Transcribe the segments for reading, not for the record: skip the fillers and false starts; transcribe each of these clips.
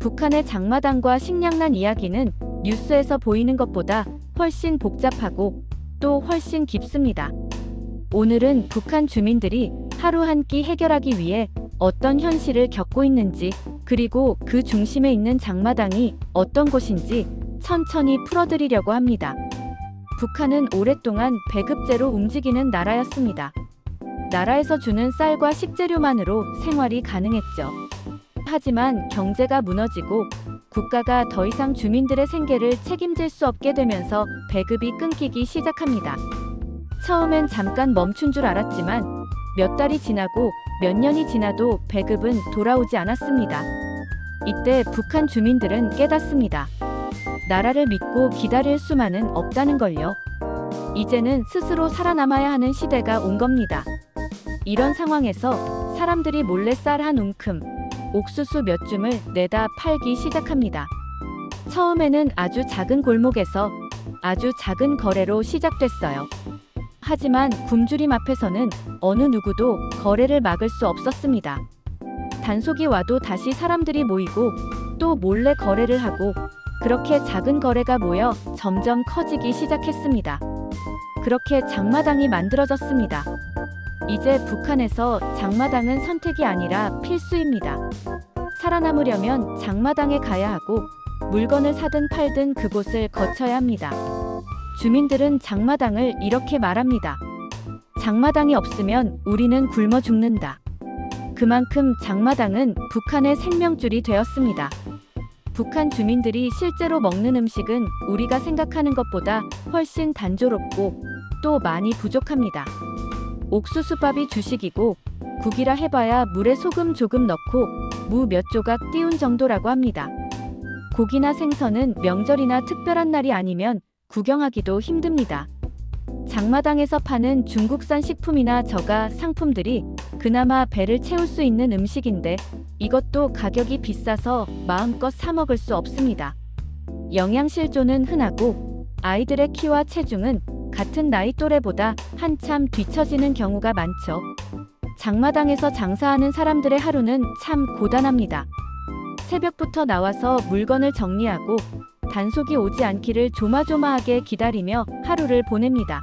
북한의 장마당과 식량난 이야기는 뉴스에서 보이는 것보다 훨씬 복잡하고 또 훨씬 깊습니다. 오늘은 북한 주민들이 하루 한 끼 해결하기 위해 어떤 현실을 겪고 있는지, 그리고 그 중심에 있는 장마당이 어떤 곳인지 천천히 풀어드리려고 합니다. 북한은 오랫동안 배급제로 움직이는 나라였습니다. 나라에서 주는 쌀과 식재료만으로 생활이 가능했죠. 하지만 경제가 무너지고 국가가 더 이상 주민들의 생계를 책임질 수 없게 되면서 배급이 끊기기 시작합니다. 처음엔 잠깐 멈춘 줄 알았지만 몇 달이 지나고 몇 년이 지나도 배급은 돌아오지 않았습니다. 이때 북한 주민들은 깨닫습니다. 나라를 믿고 기다릴 수만은 없다는 걸요. 이제는 스스로 살아남아야 하는 시대가 온 겁니다. 이런 상황에서 사람들이 몰래 쌀 한 움큼, 옥수수 몇 줌을 내다 팔기 시작합니다. 처음에는 아주 작은 골목에서 아주 작은 거래로 시작됐어요. 하지만 굶주림 앞에서는 어느 누구도 거래를 막을 수 없었습니다. 단속이 와도 다시 사람들이 모이고 또 몰래 거래를 하고, 그렇게 작은 거래가 모여 점점 커지기 시작했습니다. 그렇게 장마당이 만들어졌습니다. 이제 북한에서 장마당은 선택이 아니라 필수입니다. 살아남으려면 장마당에 가야 하고 물건을 사든 팔든 그곳을 거쳐야 합니다. 주민들은 장마당을 이렇게 말합니다. 장마당이 없으면 우리는 굶어 죽는다. 그만큼 장마당은 북한의 생명줄이 되었습니다. 북한 주민들이 실제로 먹는 음식은 우리가 생각하는 것보다 훨씬 단조롭고 또 많이 부족합니다. 옥수수밥이 주식이고 국이라 해봐야 물에 소금 조금 넣고 무 몇 조각 띄운 정도라고 합니다. 고기나 생선은 명절이나 특별한 날이 아니면 구경하기도 힘듭니다. 장마당에서 파는 중국산 식품이나 저가 상품들이 그나마 배를 채울 수 있는 음식인데 이것도 가격이 비싸서 마음껏 사 먹을 수 없습니다. 영양실조는 흔하고 아이들의 키와 체중은 같은 나이 또래보다 한참 뒤처지는 경우가 많죠. 장마당에서 장사하는 사람들의 하루는 참 고단합니다. 새벽부터 나와서 물건을 정리하고 단속이 오지 않기를 조마조마하게 기다리며 하루를 보냅니다.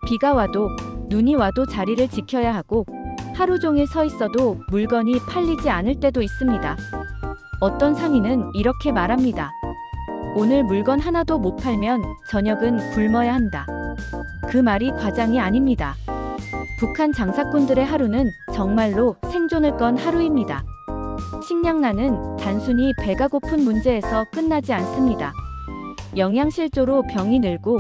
비가 와도 눈이 와도 자리를 지켜야 하고 하루 종일 서 있어도 물건이 팔리지 않을 때도 있습니다. 어떤 상인은 이렇게 말합니다. 오늘 물건 하나도 못 팔면 저녁은 굶어야 한다. 그 말이 과장이 아닙니다. 북한 장사꾼들의 하루는 정말로 생존을 건 하루입니다. 식량난은 단순히 배가 고픈 문제에서 끝나지 않습니다. 영양실조로 병이 늘고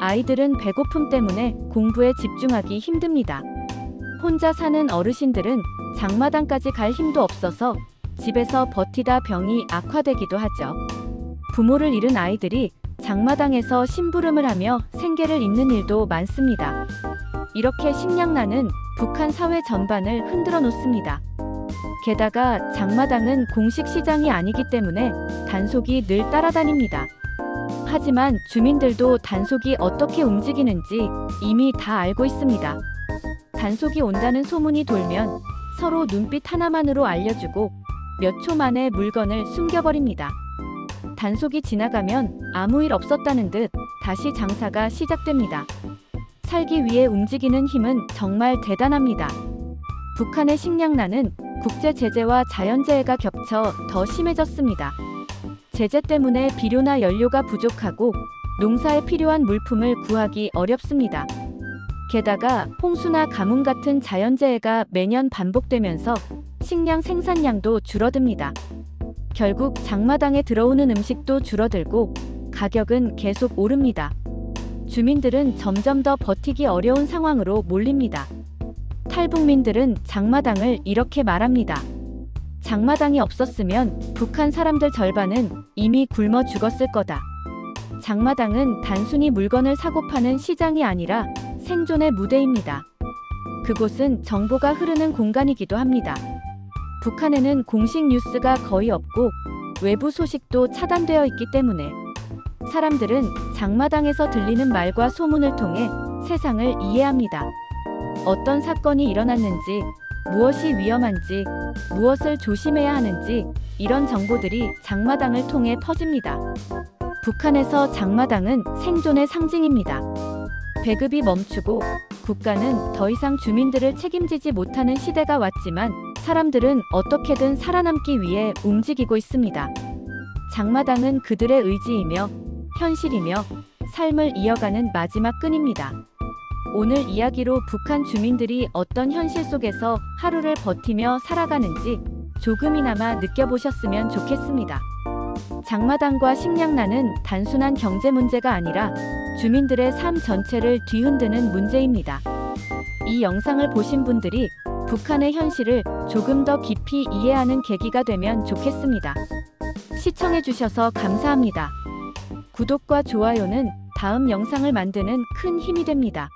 아이들은 배고픔 때문에 공부에 집중하기 힘듭니다. 혼자 사는 어르신들은 장마당까지 갈 힘도 없어서 집에서 버티다 병이 악화되기도 하죠. 부모를 잃은 아이들이 장마당에서 심부름을 하며 생계를 잇는 일도 많습니다. 이렇게 식량난은 북한 사회 전반을 흔들어 놓습니다. 게다가 장마당은 공식 시장이 아니기 때문에 단속이 늘 따라다닙니다. 하지만 주민들도 단속이 어떻게 움직이는지 이미 다 알고 있습니다. 단속이 온다는 소문이 돌면 서로 눈빛 하나만으로 알려주고 몇 초 만에 물건을 숨겨버립니다. 단속이 지나가면 아무 일 없었다는 듯 다시 장사가 시작됩니다. 살기 위해 움직이는 힘은 정말 대단합니다. 북한의 식량난은 국제 제재와 자연재해가 겹쳐 더 심해졌습니다. 제재 때문에 비료나 연료가 부족하고 농사에 필요한 물품을 구하기 어렵습니다. 게다가 홍수나 가뭄 같은 자연재해가 매년 반복되면서 식량 생산량도 줄어듭니다. 결국 장마당에 들어오는 음식도 줄어들고 가격은 계속 오릅니다. 주민들은 점점 더 버티기 어려운 상황으로 몰립니다. 탈북민들은 장마당을 이렇게 말합니다. 장마당이 없었으면 북한 사람들 절반은 이미 굶어 죽었을 거다. 장마당은 단순히 물건을 사고 파는 시장이 아니라 생존의 무대입니다. 그곳은 정보가 흐르는 공간이기도 합니다. 북한에는 공식 뉴스가 거의 없고 외부 소식도 차단되어 있기 때문에 사람들은 장마당에서 들리는 말과 소문을 통해 세상을 이해합니다. 어떤 사건이 일어났는지, 무엇이 위험한지, 무엇을 조심해야 하는지 이런 정보들이 장마당을 통해 퍼집니다. 북한에서 장마당은 생존의 상징입니다. 배급이 멈추고 국가는 더 이상 주민들을 책임지지 못하는 시대가 왔지만 사람들은 어떻게든 살아남기 위해 움직이고 있습니다. 장마당은 그들의 의지이며 현실이며 삶을 이어가는 마지막 끈입니다. 오늘 이야기로 북한 주민들이 어떤 현실 속에서 하루를 버티며 살아가는지 조금이나마 느껴보셨으면 좋겠습니다. 장마당과 식량난은 단순한 경제 문제가 아니라 주민들의 삶 전체를 뒤흔드는 문제입니다. 이 영상을 보신 분들이 북한의 현실을 조금 더 깊이 이해하는 계기가 되면 좋겠습니다. 시청해주셔서 감사합니다. 구독과 좋아요는 다음 영상을 만드는 큰 힘이 됩니다.